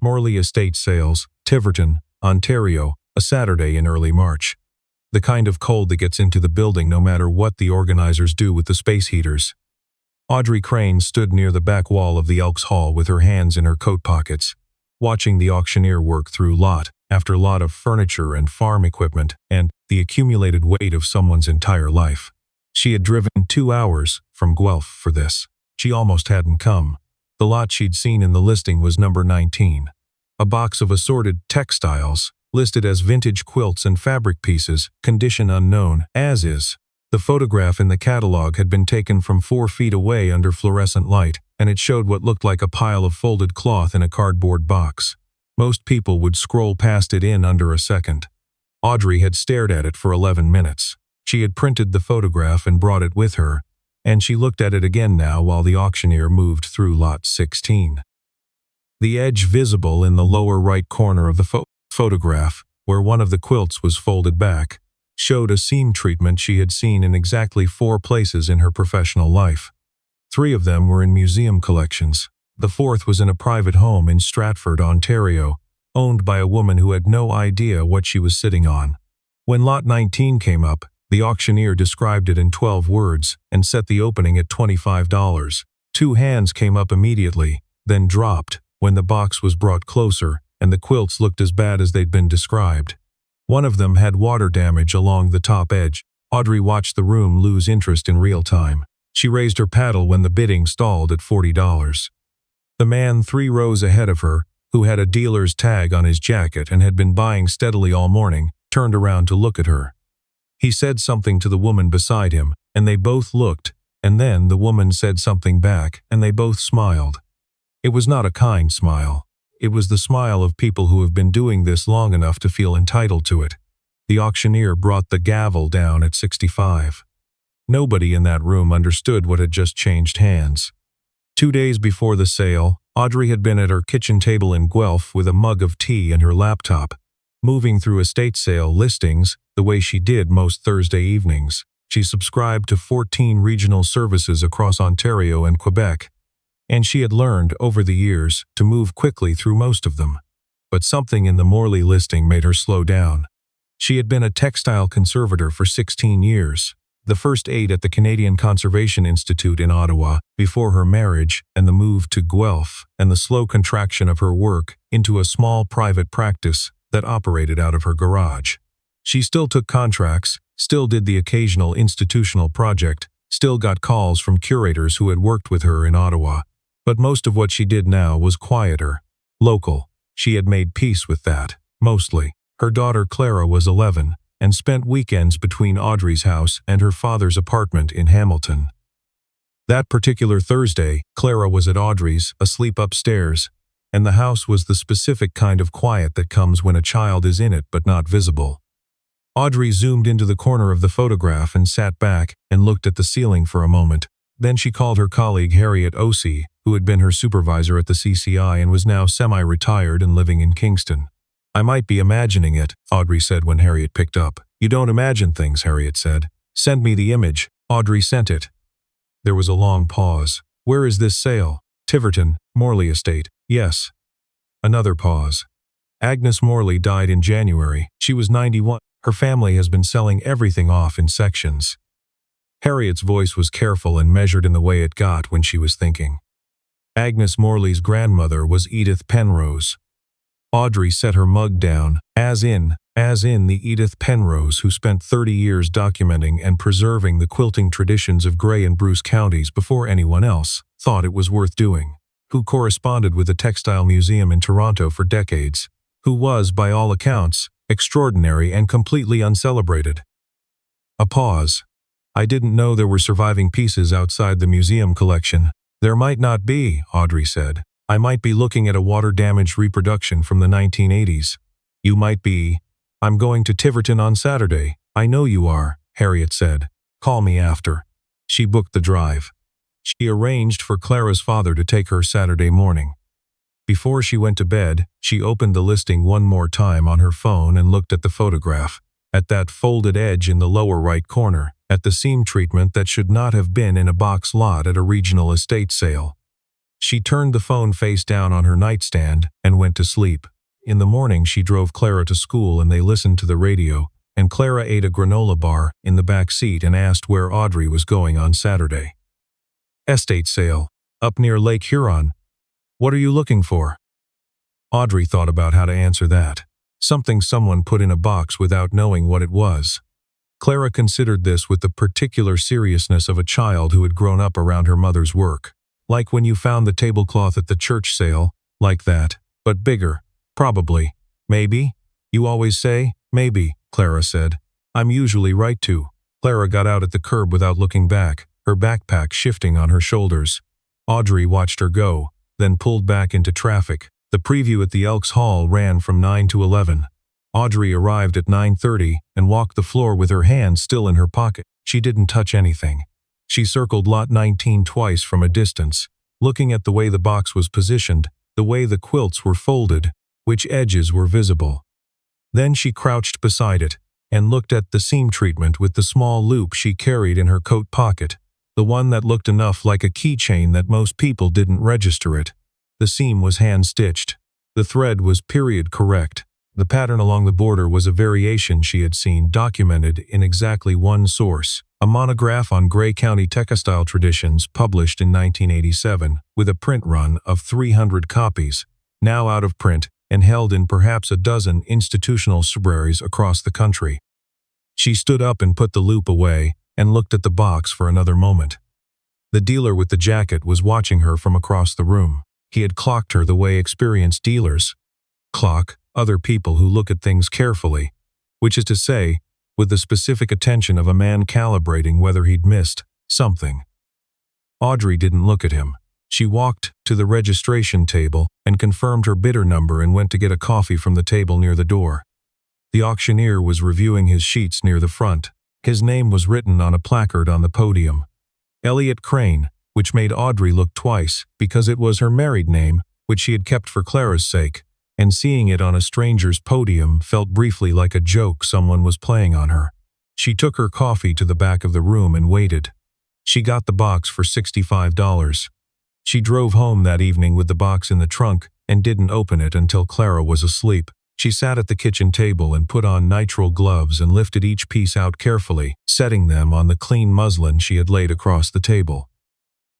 Morley Estate Sales, Tiverton, Ontario, a Saturday in early March. The kind of cold that gets into the building no matter what the organizers do with the space heaters. Audrey Crane stood near the back wall of the Elks Hall with her hands in her coat pockets, watching the auctioneer work through lot after lot of furniture and farm equipment and the accumulated weight of someone's entire life. She had driven 2 hours from Guelph for this. She almost hadn't come. The lot she'd seen in the listing was number 19. A box of assorted textiles, listed as vintage quilts and fabric pieces, condition unknown, as is. The photograph in the catalog had been taken from 4 feet away under fluorescent light, and it showed what looked like a pile of folded cloth in a cardboard box. Most people would scroll past it in under a second. Audrey had stared at it for 11 minutes. She had printed the photograph and brought it with her, and she looked at it again now while the auctioneer moved through lot 16. The edge visible in the lower right corner of the photograph, where one of the quilts was folded back, showed a seam treatment she had seen in exactly 4 places in her professional life. 3 of them were in museum collections. The 4th was in a private home in Stratford, Ontario, owned by a woman who had no idea what she was sitting on. When lot 19 came up, the auctioneer described it in 12 words and set the opening at $25. 2 hands came up immediately, then dropped when the box was brought closer and the quilts looked as bad as they'd been described. One of them had water damage along the top edge. Audrey watched the room lose interest in real time. She raised her paddle when the bidding stalled at $40. The man 3 rows ahead of her, who had a dealer's tag on his jacket and had been buying steadily all morning, turned around to look at her. He said something to the woman beside him, and they both looked, and then the woman said something back, and they both smiled. It was not a kind smile. It was the smile of people who have been doing this long enough to feel entitled to it. The auctioneer brought the gavel down at 65. Nobody in that room understood what had just changed hands. 2 days before the sale, Audrey had been at her kitchen table in Guelph with a mug of tea and her laptop, moving through estate sale listings the way she did most Thursday evenings. She subscribed to 14 regional services across Ontario and Quebec, and she had learned over the years to move quickly through most of them. But something in the Morley listing made her slow down. She had been a textile conservator for 16 years, the first 8 at the Canadian Conservation Institute in Ottawa, before her marriage and the move to Guelph and the slow contraction of her work into a small private practice that operated out of her garage. She still took contracts, still did the occasional institutional project, still got calls from curators who had worked with her in Ottawa. But most of what she did now was quieter, local. She had made peace with that, mostly. Her daughter Clara was 11 and spent weekends between Audrey's house and her father's apartment in Hamilton. That particular Thursday, Clara was at Audrey's, asleep upstairs, and the house was the specific kind of quiet that comes when a child is in it but not visible. Audrey zoomed into the corner of the photograph and sat back and looked at the ceiling for a moment. Then she called her colleague Harriet Ossie, who had been her supervisor at the CCI and was now semi-retired and living in Kingston. "I might be imagining it," Audrey said when Harriet picked up. "You don't imagine things," Harriet said. "Send me the image." Audrey sent it. There was a long pause. "Where is this sale?" "Tiverton, Morley Estate." "Yes." Another pause. "Agnes Morley died in January. She was 91. Her family has been selling everything off in sections." Harriet's voice was careful and measured in the way it got when she was thinking. Agnes Morley's grandmother was Edith Penrose. Audrey set her mug down, as in the Edith Penrose who spent 30 years documenting and preserving the quilting traditions of Grey and Bruce counties before anyone else thought it was worth doing, who corresponded with the Textile Museum in Toronto for decades, who was, by all accounts, extraordinary and completely uncelebrated. A pause. "I didn't know there were surviving pieces outside the museum collection." "There might not be," Audrey said. "I might be looking at a water-damaged reproduction from the 1980s. You might be. I'm going to Tiverton on Saturday." "I know you are," Harriet said. "Call me after." She booked the drive. She arranged for Clara's father to take her Saturday morning. Before she went to bed, she opened the listing one more time on her phone and looked at the photograph, at that folded edge in the lower right corner, at the seam treatment that should not have been in a box lot at a regional estate sale. She turned the phone face down on her nightstand and went to sleep. In the morning, she drove Clara to school and they listened to the radio, and Clara ate a granola bar in the back seat and asked where Audrey was going on Saturday. Estate sale. Up near Lake Huron. What are you looking for? Audrey thought about how to answer that. Something someone put in a box without knowing what it was. Clara considered this with the particular seriousness of a child who had grown up around her mother's work. Like when you found the tablecloth at the church sale, like that, but bigger. Probably. Maybe? You always say, maybe, Clara said. I'm usually right to. Clara got out at the curb without looking back, her backpack shifting on her shoulders. Audrey watched her go, then pulled back into traffic. The preview at the Elks Hall ran from 9 to 11. Audrey arrived at 9:30 and walked the floor with her hands still in her pocket. She didn't touch anything. She circled lot 19 twice from a distance, looking at the way the box was positioned, the way the quilts were folded, which edges were visible. Then she crouched beside it and looked at the seam treatment with the small loop she carried in her coat pocket, the one that looked enough like a keychain that most people didn't register it. The seam was hand-stitched. The thread was period correct. The pattern along the border was a variation she had seen documented in exactly one source, a monograph on Gray County textile traditions published in 1987 with a print run of 300 copies, now out of print and held in perhaps a dozen institutional libraries across the country. She stood up and put the loop away and looked at the box for another moment. The dealer with the jacket was watching her from across the room. He had clocked her the way experienced dealers clock other people who look at things carefully, which is to say, with the specific attention of a man calibrating whether he'd missed something. Audrey didn't look at him. She walked to the registration table and confirmed her bidder number and went to get a coffee from the table near the door. The auctioneer was reviewing his sheets near the front. His name was written on a placard on the podium. Elliot Crane, which made Audrey look twice because it was her married name, which she had kept for Clara's sake, and seeing it on a stranger's podium felt briefly like a joke someone was playing on her. She took her coffee to the back of the room and waited. She got the box for $65. She drove home that evening with the box in the trunk and didn't open it until Clara was asleep. She sat at the kitchen table and put on nitrile gloves and lifted each piece out carefully, setting them on the clean muslin she had laid across the table.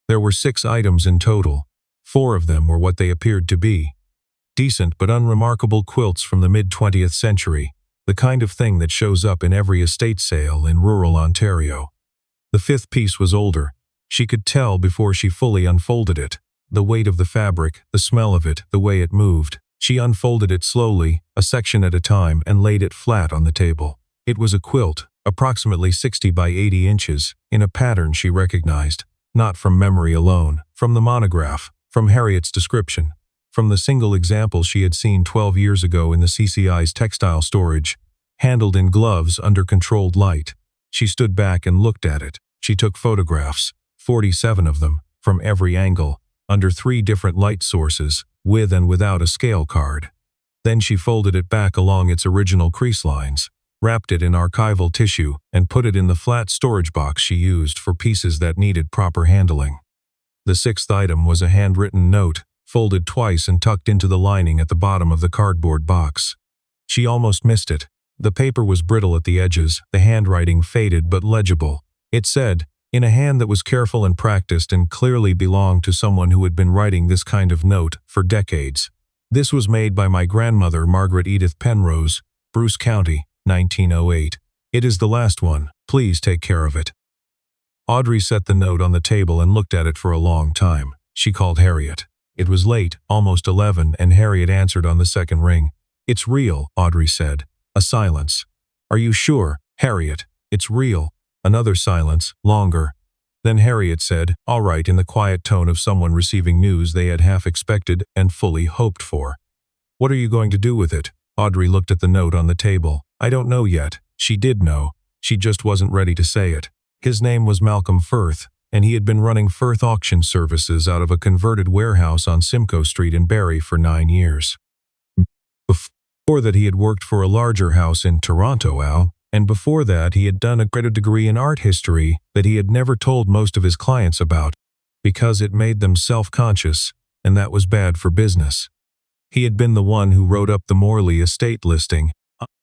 There were 6 items in total. 4 of them were what they appeared to be. Decent but unremarkable quilts from the mid-20th century, the kind of thing that shows up in every estate sale in rural Ontario. The 5th piece was older. She could tell before she fully unfolded it. The weight of the fabric, the smell of it, the way it moved. She unfolded it slowly, a section at a time, and laid it flat on the table. It was a quilt, approximately 60 by 80 inches, in a pattern she recognized, not from memory alone, from the monograph, from Harriet's description, from the single example she had seen 12 years ago in the CCI's textile storage, handled in gloves under controlled light. She stood back and looked at it. She took photographs, 47 of them, from every angle, under 3 different light sources, with and without a scale card. Then she folded it back along its original crease lines, wrapped it in archival tissue, and put it in the flat storage box she used for pieces that needed proper handling. The 6th item was a handwritten note, folded twice and tucked into the lining at the bottom of the cardboard box. She almost missed it. The paper was brittle at the edges, the handwriting faded but legible. It said, in a hand that was careful and practiced and clearly belonged to someone who had been writing this kind of note for decades. This was made by my grandmother, Margaret Edith Penrose, Bruce County, 1908. It is the last one. Please take care of it. Audrey set the note on the table and looked at it for a long time. She called Harriet. It was late, almost 11, and Harriet answered on the second ring. It's real, Audrey said. A silence. Are you sure, Harriet? It's real. Another silence, longer. Then Harriet said, all right, in the quiet tone of someone receiving news they had half expected and fully hoped for. What are you going to do with it? Audrey looked at the note on the table. I don't know yet. She did know. She just wasn't ready to say it. His name was Malcolm Firth, and he had been running Firth auction services out of a converted warehouse on Simcoe Street in Barrie for 9 years. Before that he had worked for a larger house in Toronto, and before that he had done a credit degree in art history that he had never told most of his clients about. because it made them self-conscious, and that was bad for business. He had been the one who wrote up the Morley estate listing.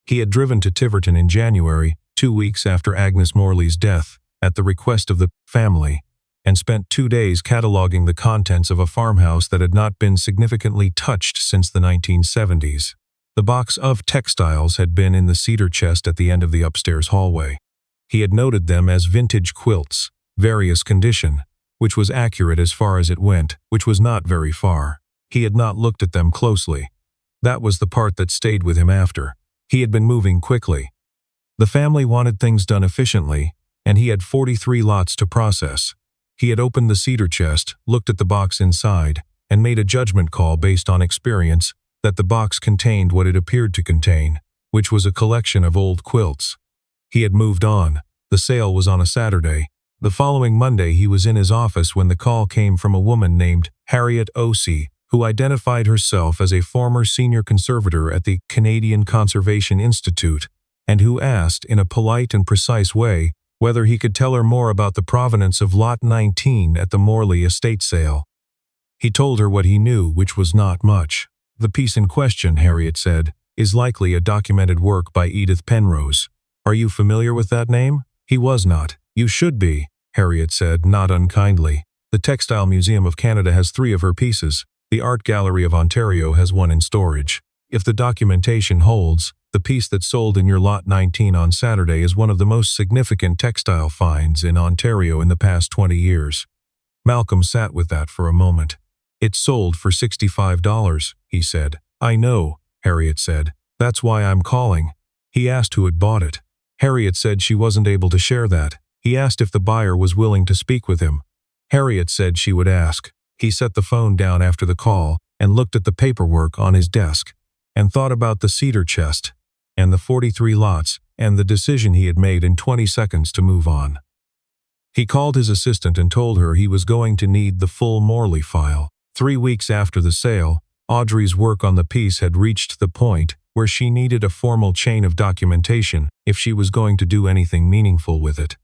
He had driven to Tiverton in January, 2 weeks after Agnes Morley's death, at the request of the family, and spent 2 days cataloging the contents of a farmhouse that had not been significantly touched since the 1970s. The box of textiles had been in the cedar chest at the end of the upstairs hallway. He had noted them as vintage quilts, various condition, which was accurate as far as it went, which was not very far. He had not looked at them closely. That was the part that stayed with him after. He had been moving quickly. The family wanted things done efficiently, and he had 43 lots to process. He had opened the cedar chest, looked at the box inside, and made a judgment call based on experience that the box contained what it appeared to contain, which was a collection of old quilts. He had moved on. The sale was on a Saturday. The following Monday he was in his office when the call came from a woman named Harriet Osey, who identified herself as a former senior conservator at the Canadian Conservation Institute, and who asked in a polite and precise way whether he could tell her more about the provenance of Lot 19 at the Morley estate sale. He told her what he knew, which was not much. The piece in question, Harriet said, is likely a documented work by Edith Penrose. Are you familiar with that name? He was not. You should be, Harriet said, not unkindly. The Textile Museum of Canada has 3 of her pieces. The Art Gallery of Ontario has 1 in storage. If the documentation holds, the piece that sold in your Lot 19 on Saturday is one of the most significant textile finds in Ontario in the past 20 years. Malcolm sat with that for a moment. It sold for $65, he said. I know, Harriet said. That's why I'm calling. He asked who had bought it. Harriet said she wasn't able to share that. He asked if the buyer was willing to speak with him. Harriet said she would ask. He set the phone down after the call and looked at the paperwork on his desk and thought about the cedar chest and the 43 lots and the decision he had made in 20 seconds to move on. He called his assistant and told her he was going to need the full Morley file. 3 weeks after the sale, Audrey's work on the piece had reached the point where she needed a formal chain of documentation if she was going to do anything meaningful with it.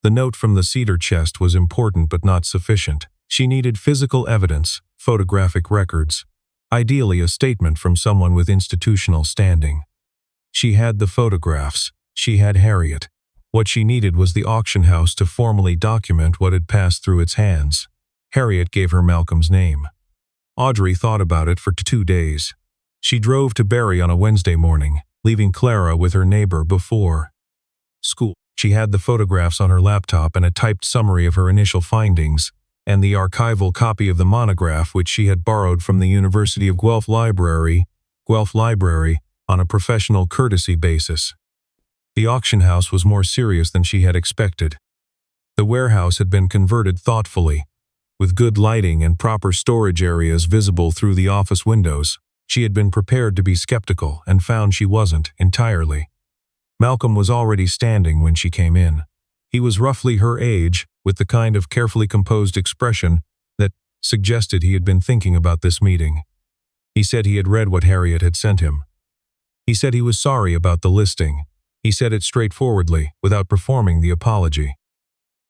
The note from the cedar chest was important but not sufficient. She needed physical evidence, photographic records, ideally a statement from someone with institutional standing. She had the photographs. She had Harriet. What she needed was the auction house to formally document what had passed through its hands. Harriet gave her Malcolm's name. Audrey thought about it for 2 days. She drove to Barrie on a Wednesday morning, leaving Clara with her neighbor before school. She had the photographs on her laptop and a typed summary of her initial findings, and the archival copy of the monograph which she had borrowed from the University of Guelph Library, on a professional courtesy basis. The auction house was more serious than she had expected. The warehouse had been converted thoughtfully, with good lighting and proper storage areas visible through the office windows. She had been prepared to be skeptical and found she wasn't entirely. Malcolm was already standing when she came in. He was roughly her age, with the kind of carefully composed expression that suggested he had been thinking about this meeting. He said he had read what Harriet had sent him. He said he was sorry about the listing. He said it straightforwardly, without performing the apology.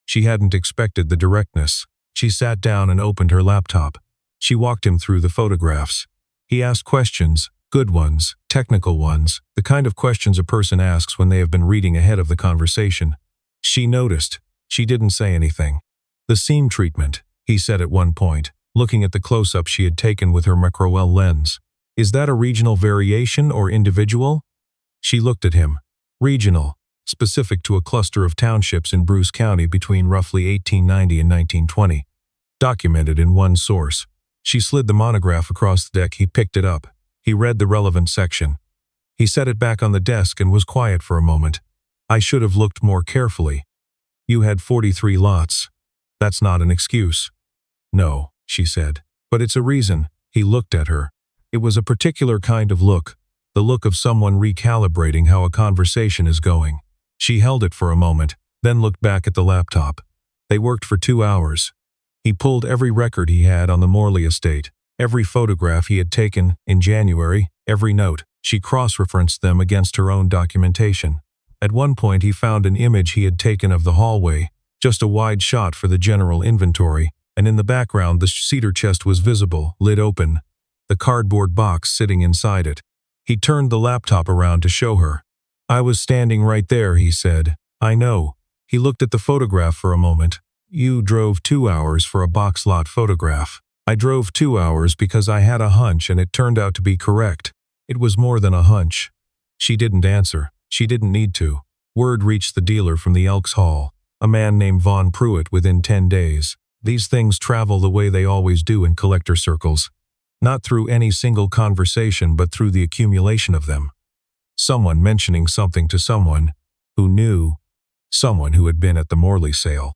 She hadn't expected the directness. She sat down and opened her laptop. She walked him through the photographs. He asked questions, good ones, technical ones, the kind of questions a person asks when they have been reading ahead of the conversation. She noticed. She didn't say anything. The seam treatment, he said at one point, looking at the close-up she had taken with her macro lens. Is that a regional variation or individual? She looked at him. Regional, specific to a cluster of townships in Bruce County between roughly 1890 and 1920. Documented in one source. She slid the monograph across the deck. He picked it up. He read the relevant section. He set it back on the desk and was quiet for a moment. I should have looked more carefully. You had 43 lots. That's not an excuse. No, she said. But it's a reason. He looked at her. It was a particular kind of look, the look of someone recalibrating how a conversation is going. She held it for a moment, then looked back at the laptop. They worked for 2 hours. He pulled every record he had on the Morley estate, every photograph he had taken in January, every note. She cross-referenced them against her own documentation. At one point he found an image he had taken of the hallway, just a wide shot for the general inventory, and in the background the cedar chest was visible, lid open, the cardboard box sitting inside it. He turned the laptop around to show her. "I was standing right there," he said. "I know." He looked at the photograph for a moment. "You drove 2 hours for a box lot photograph." "I drove 2 hours because I had a hunch and it turned out to be correct." "It was more than a hunch." She didn't answer. She didn't need to. Word reached the dealer from the Elks Hall, a man named Von Pruitt, within 10 days. These things travel the way they always do in collector circles. Not through any single conversation, but through the accumulation of them. Someone mentioning something to someone who knew, someone who had been at the Morley sale.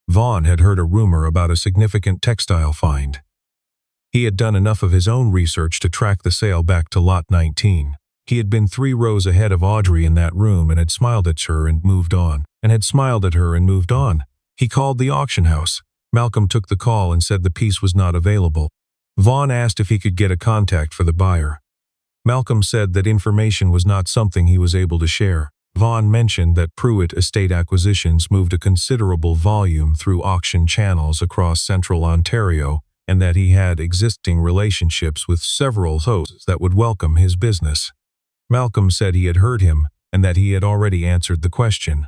Vaughn had heard a rumor about a significant textile find. He had done enough of his own research to track the sale back to lot 19. He had been 3 rows ahead of Audrey in that room and had smiled at her and moved on, He called the auction house. Malcolm took the call and said the piece was not available. Vaughn asked if he could get a contact for the buyer. Malcolm said that information was not something he was able to share. Vaughn mentioned that Pruitt Estate Acquisitions moved a considerable volume through auction channels across central Ontario, and that he had existing relationships with several hosts that would welcome his business. Malcolm said he had heard him and that he had already answered the question.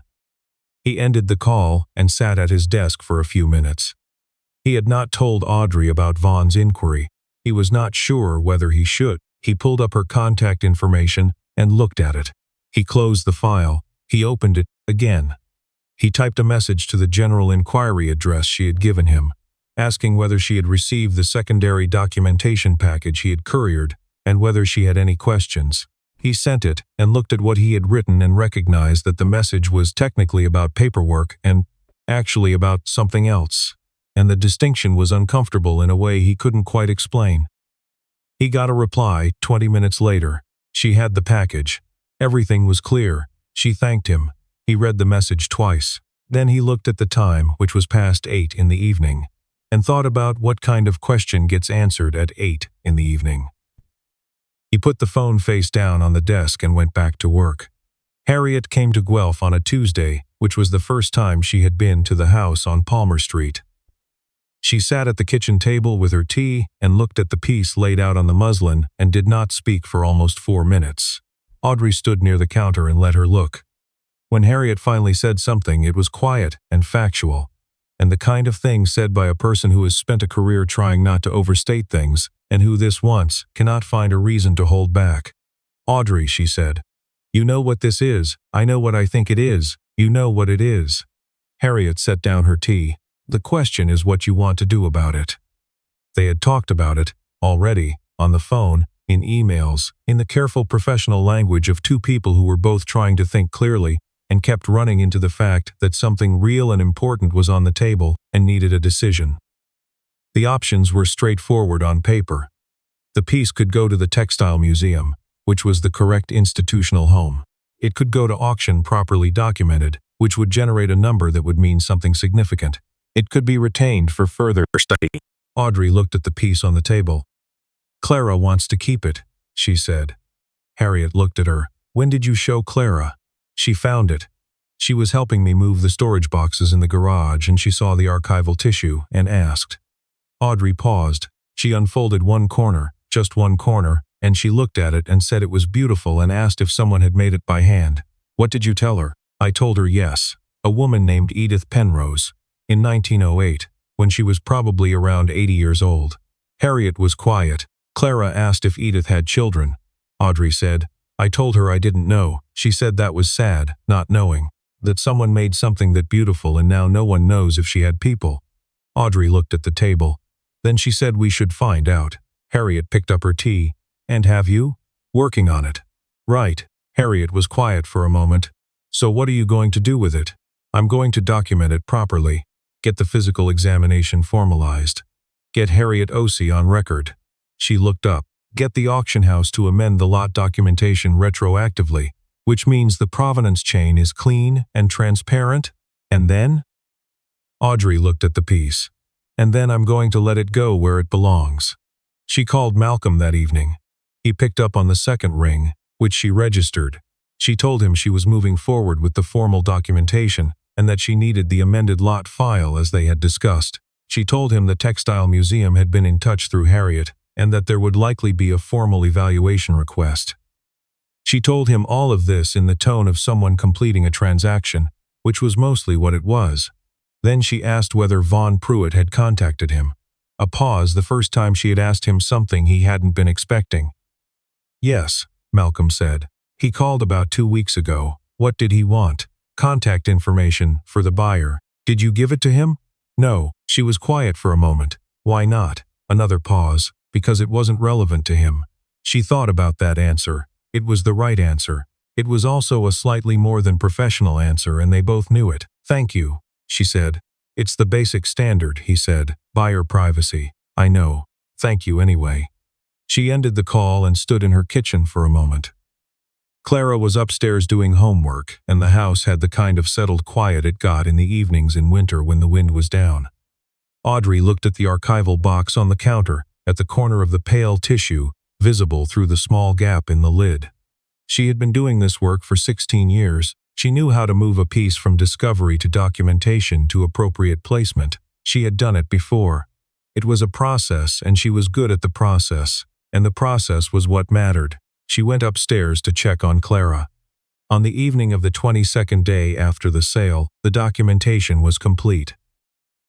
He ended the call and sat at his desk for a few minutes. He had not told Audrey about Vaughn's inquiry. He was not sure whether he should. He pulled up her contact information and looked at it. He closed the file. He opened it again. He typed a message to the general inquiry address she had given him, asking whether she had received the secondary documentation package he had couriered and whether she had any questions. He sent it and looked at what he had written and recognized that the message was technically about paperwork and actually about something else, and the distinction was uncomfortable in a way he couldn't quite explain. He got a reply 20 minutes later. She had the package. Everything was clear. She thanked him. He read the message twice. Then he looked at the time, which was past 8 in the evening, and thought about what kind of question gets answered at 8 in the evening. He put the phone face down on the desk and went back to work. Harriet came to Guelph on a Tuesday, which was the first time she had been to the house on Palmer Street. She sat at the kitchen table with her tea and looked at the piece laid out on the muslin and did not speak for almost 4 minutes. Audrey stood near the counter and let her look. When Harriet finally said something, it was quiet and factual, and the kind of thing said by a person who has spent a career trying not to overstate things, and who this once cannot find a reason to hold back. "Audrey," she said, "you know what this is. I know what I think it is. You know what it is." Harriet set down her tea. "The question is what you want to do about it." They had talked about it, already, on the phone, in emails, in the careful professional language of two people who were both trying to think clearly, and kept running into the fact that something real and important was on the table and needed a decision. The options were straightforward on paper. The piece could go to the Textile Museum, which was the correct institutional home. It could go to auction properly documented, which would generate a number that would mean something significant. It could be retained for further study. Audrey looked at the piece on the table. "Clara wants to keep it," she said. Harriet looked at her. "When did you show Clara?" "She found it. She was helping me move the storage boxes in the garage and she saw the archival tissue and asked." Audrey paused. She unfolded one corner, just one corner, and she looked at it and said it was beautiful and asked if someone had made it by hand. "What did you tell her?" "I told her yes. A woman named Edith Penrose. In 1908, when she was probably around 80 years old." Harriet was quiet. Clara asked if Edith had children. Audrey said, "I told her I didn't know. She said that was sad, not knowing. That someone made something that beautiful and now no one knows if she had people." Audrey looked at the table. Then she said we should find out. Harriet picked up her tea. "And have you?" "Working on it." "Right." Harriet was quiet for a moment. "So what are you going to do with it?" "I'm going to document it properly. Get the physical examination formalized. Get Harriet Osei on record." She looked up. "Get the auction house to amend the lot documentation retroactively, which means the provenance chain is clean and transparent, and then?" Audrey looked at the piece. "And then I'm going to let it go where it belongs." She called Malcolm that evening. He picked up on the second ring, which she registered. She told him she was moving forward with the formal documentation and that she needed the amended lot file as they had discussed. She told him the textile museum had been in touch through Harriet and that there would likely be a formal evaluation request. She told him all of this in the tone of someone completing a transaction, which was mostly what it was. Then she asked whether Von Pruitt had contacted him. A pause, the first time she had asked him something he hadn't been expecting. Yes, Malcolm said. He called about 2 weeks ago. What did he want? Contact information for the buyer. Did you give it to him? No. She was quiet for a moment. Why not? Another pause. Because it wasn't relevant to him. She thought about that answer. It was the right answer. It was also a slightly more than professional answer, and they both knew it. Thank you, she said. It's the basic standard, he said. Buyer privacy. I know. Thank you anyway. She ended the call and stood in her kitchen for a moment. Clara was upstairs doing homework, and the house had the kind of settled quiet it got in the evenings in winter when the wind was down. Audrey looked at the archival box on the counter, at the corner of the pale tissue, visible through the small gap in the lid. She had been doing this work for 16 years. She knew how to move a piece from discovery to documentation to appropriate placement. She had done it before. It was a process, and she was good at the process, and the process was what mattered. She went upstairs to check on Clara. On the evening of the 22nd day after the sale, the documentation was complete.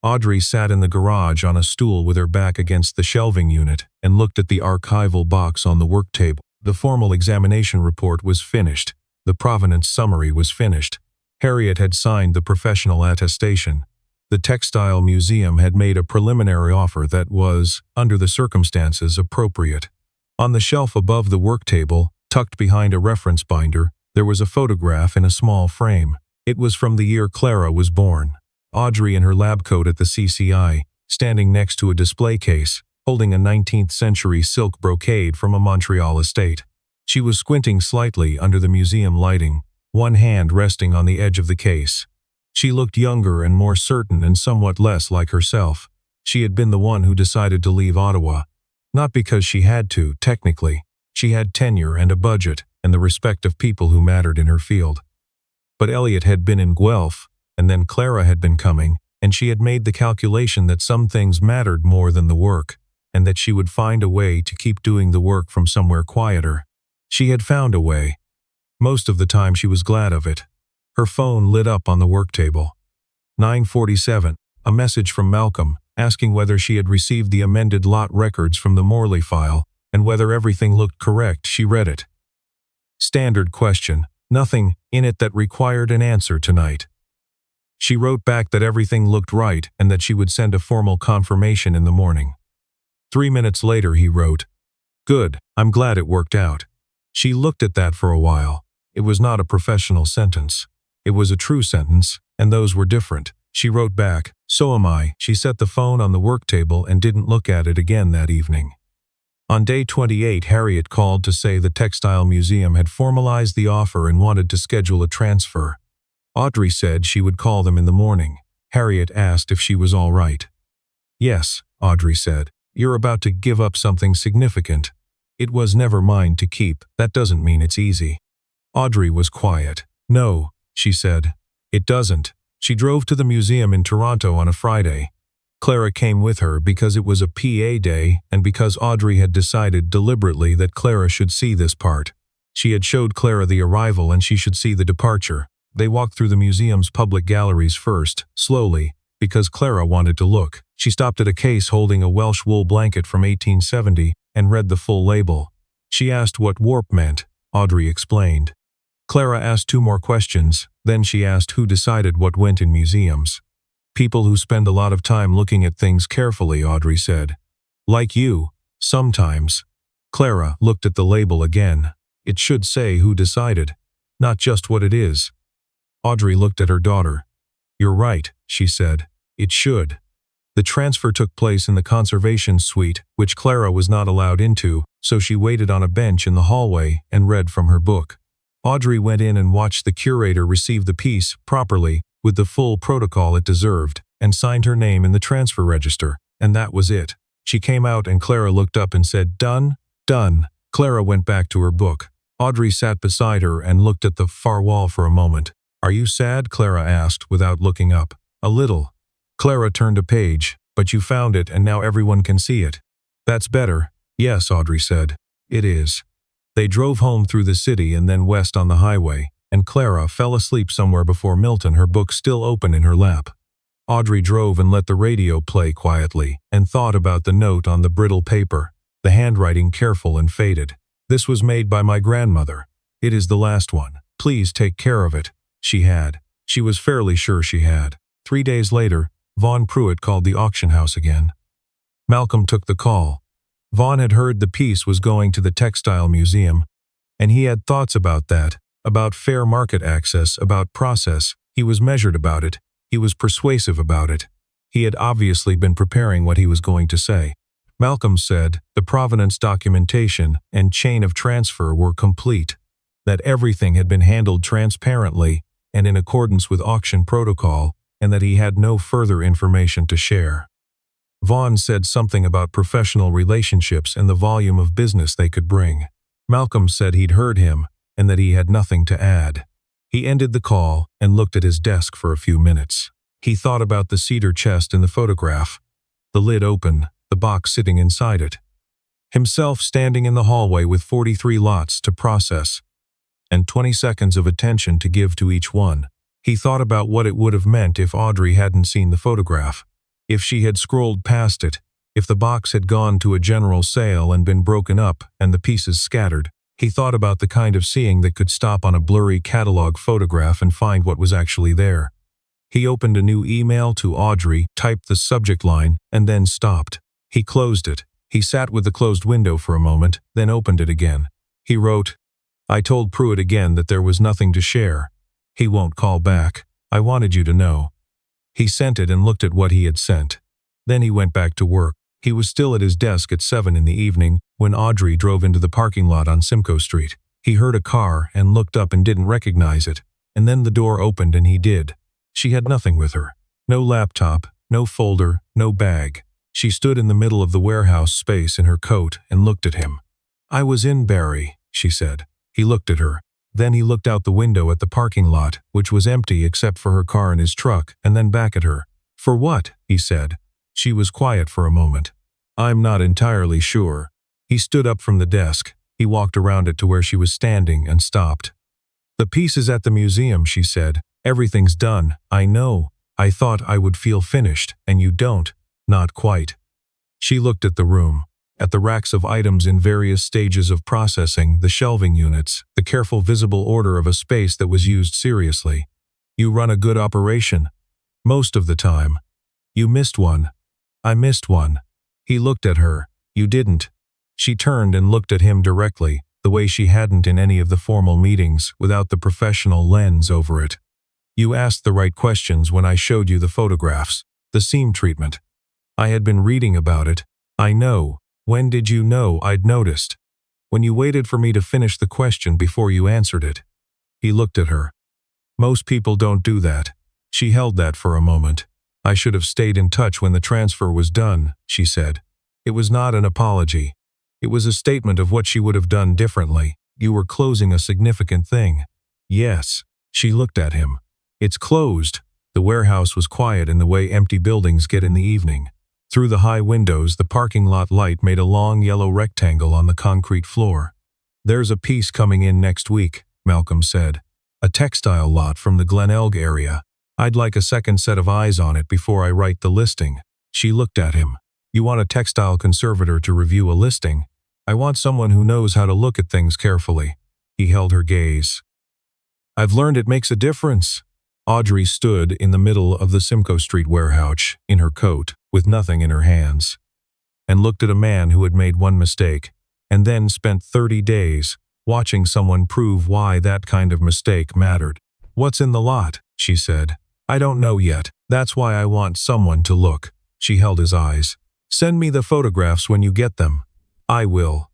Audrey sat in the garage on a stool with her back against the shelving unit and looked at the archival box on the work table. The formal examination report was finished. The provenance summary was finished. Harriet had signed the professional attestation. The textile museum had made a preliminary offer that was, under the circumstances, appropriate. On the shelf above the work table, tucked behind a reference binder, there was a photograph in a small frame. It was from the year Clara was born. Audrey in her lab coat at the CCI, standing next to a display case, holding a 19th-century silk brocade from a Montreal estate. She was squinting slightly under the museum lighting, one hand resting on the edge of the case. She looked younger and more certain and somewhat less like herself. She had been the one who decided to leave Ottawa. Not because she had to, technically. She had tenure and a budget and the respect of people who mattered in her field. But Elliot had been in Guelph, and then Clara had been coming, and she had made the calculation that some things mattered more than the work, and that she would find a way to keep doing the work from somewhere quieter. She had found a way. Most of the time she was glad of it. Her phone lit up on the work table. 9:47, a message from Malcolm, asking whether she had received the amended lot records from the Morley file, and whether everything looked correct. She read it. Standard question, nothing in it that required an answer tonight. She wrote back that everything looked right and that she would send a formal confirmation in the morning. 3 minutes later he wrote, "Good, I'm glad it worked out." She looked at that for a while. It was not a professional sentence. It was a true sentence, and those were different. She wrote back, "So am I." She set the phone on the work table and didn't look at it again that evening. On day 28, Harriet called to say the Textile Museum had formalized the offer and wanted to schedule a transfer. Audrey said she would call them in the morning. Harriet asked if she was all right. "Yes," Audrey said. "You're about to give up something significant. It was never mine to keep. That doesn't mean it's easy." Audrey was quiet. "No," she said. "It doesn't." She drove to the museum in Toronto on a Friday. Clara came with her because it was a PA day and because Audrey had decided deliberately that Clara should see this part. She had showed Clara the arrival and she should see the departure. They walked through the museum's public galleries first, slowly, because Clara wanted to look. She stopped at a case holding a Welsh wool blanket from 1870 and read the full label. She asked what warp meant. Audrey explained. Clara asked 2 more questions, then she asked who decided what went in museums. "People who spend a lot of time looking at things carefully," Audrey said. "Like you, sometimes." Clara looked at the label again. It should say who decided, not just what it is. Audrey looked at her daughter. "You're right," she said. "It should." The transfer took place in the conservation suite, which Clara was not allowed into, so she waited on a bench in the hallway and read from her book. Audrey went in and watched the curator receive the piece, properly, with the full protocol it deserved, and signed her name in the transfer register, and that was it. She came out and Clara looked up and said, "Done? Done." Clara went back to her book. Audrey sat beside her and looked at the far wall for a moment. "Are you sad?" Clara asked without looking up. "A little." Clara turned a page. But you found it and now everyone can see it. That's better. Yes, Audrey said. It is. They drove home through the city and then west on the highway, and Clara fell asleep somewhere before Milton, her book still open in her lap. Audrey drove and let the radio play quietly, and thought about the note on the brittle paper, the handwriting careful and faded. This was made by my grandmother. It is the last one. Please take care of it. She had. She was fairly sure she had. 3 days later, Vaughn Pruitt called the auction house again. Malcolm took the call. Vaughn had heard the piece was going to the textile museum, and he had thoughts about that, about fair market access, about process. He was measured about it. He was persuasive about it. He had obviously been preparing what he was going to say. Malcolm said the provenance documentation and chain of transfer were complete, that everything had been handled transparently and in accordance with auction protocol, and that he had no further information to share. Vaughn said something about professional relationships and the volume of business they could bring. Malcolm said he'd heard him and that he had nothing to add. He ended the call and looked at his desk for a few minutes. He thought about the cedar chest in the photograph, the lid open, the box sitting inside it, himself standing in the hallway with 43 lots to process, and 20 seconds of attention to give to each one. He thought about what it would have meant if Audrey hadn't seen the photograph, if she had scrolled past it, if the box had gone to a general sale and been broken up and the pieces scattered. He thought about the kind of seeing that could stop on a blurry catalog photograph and find what was actually there. He opened a new email to Audrey, typed the subject line, and then stopped. He closed it. He sat with the closed window for a moment, then opened it again. He wrote, I told Pruitt again that there was nothing to share. He won't call back. I wanted you to know. He sent it and looked at what he had sent. Then he went back to work. He was still at his desk at 7 in the evening when Audrey drove into the parking lot on Simcoe Street. He heard a car and looked up and didn't recognize it, and then the door opened and he did. She had nothing with her. No laptop, no folder, no bag. She stood in the middle of the warehouse space in her coat and looked at him. I was in Barry, she said. He looked at her. Then he looked out the window at the parking lot, which was empty except for her car and his truck, and then back at her. For what? He said. She was quiet for a moment. I'm not entirely sure. He stood up from the desk. He walked around it to where she was standing and stopped. The piece is at the museum, she said. Everything's done. I know. I thought I would feel finished, and you don't. Not quite. She looked at the room, at the racks of items in various stages of processing, the shelving units, the careful visible order of a space that was used seriously. You run a good operation. Most of the time. You missed one. I missed one. He looked at her. You didn't. She turned and looked at him directly, the way she hadn't in any of the formal meetings, without the professional lens over it. You asked the right questions when I showed you the photographs, the seam treatment. I had been reading about it. I know. When did you know I'd noticed? When you waited for me to finish the question before you answered it. He looked at her. Most people don't do that. She held that for a moment. I should have stayed in touch when the transfer was done, she said. It was not an apology. It was a statement of what she would have done differently. You were closing a significant thing. Yes. She looked at him. It's closed. The warehouse was quiet in the way empty buildings get in the evening. Through the high windows, the parking lot light made a long yellow rectangle on the concrete floor. There's a piece coming in next week, Malcolm said. A textile lot from the Glen Elg area. I'd like a second set of eyes on it before I write the listing. She looked at him. You want a textile conservator to review a listing? I want someone who knows how to look at things carefully. He held her gaze. I've learned it makes a difference. Audrey stood in the middle of the Simcoe Street warehouse, in her coat, with nothing in her hands, and looked at a man who had made one mistake, and then spent 30 days watching someone prove why that kind of mistake mattered. What's in the lot? She said. I don't know yet. That's why I want someone to look. She held his eyes. Send me the photographs when you get them. I will.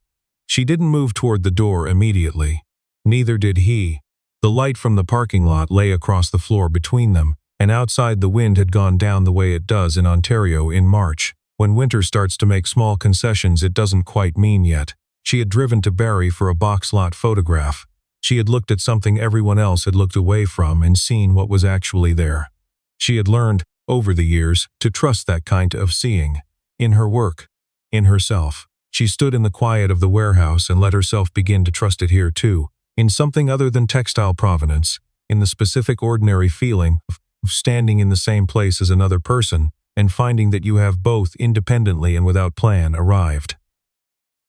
She didn't move toward the door immediately. Neither did he. The light from the parking lot lay across the floor between them, and outside the wind had gone down the way it does in Ontario in March. When winter starts to make small concessions it doesn't quite mean yet. She had driven to Barrie for a box lot photograph. She had looked at something everyone else had looked away from and seen what was actually there. She had learned, over the years, to trust that kind of seeing. In her work, in herself. She stood in the quiet of the warehouse and let herself begin to trust it here too, in something other than textile provenance, in the specific ordinary feeling of standing in the same place as another person and finding that you have both independently and without plan arrived.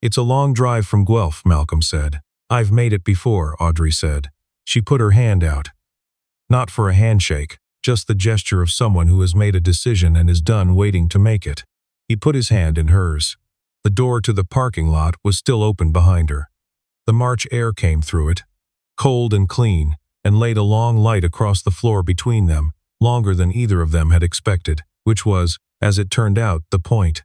It's a long drive from Guelph, Malcolm said. I've made it before, Audrey said. She put her hand out. Not for a handshake, just the gesture of someone who has made a decision and is done waiting to make it. He put his hand in hers. The door to the parking lot was still open behind her. The March air came through it, cold and clean, and laid a long light across the floor between them, longer than either of them had expected, which was, as it turned out, the point.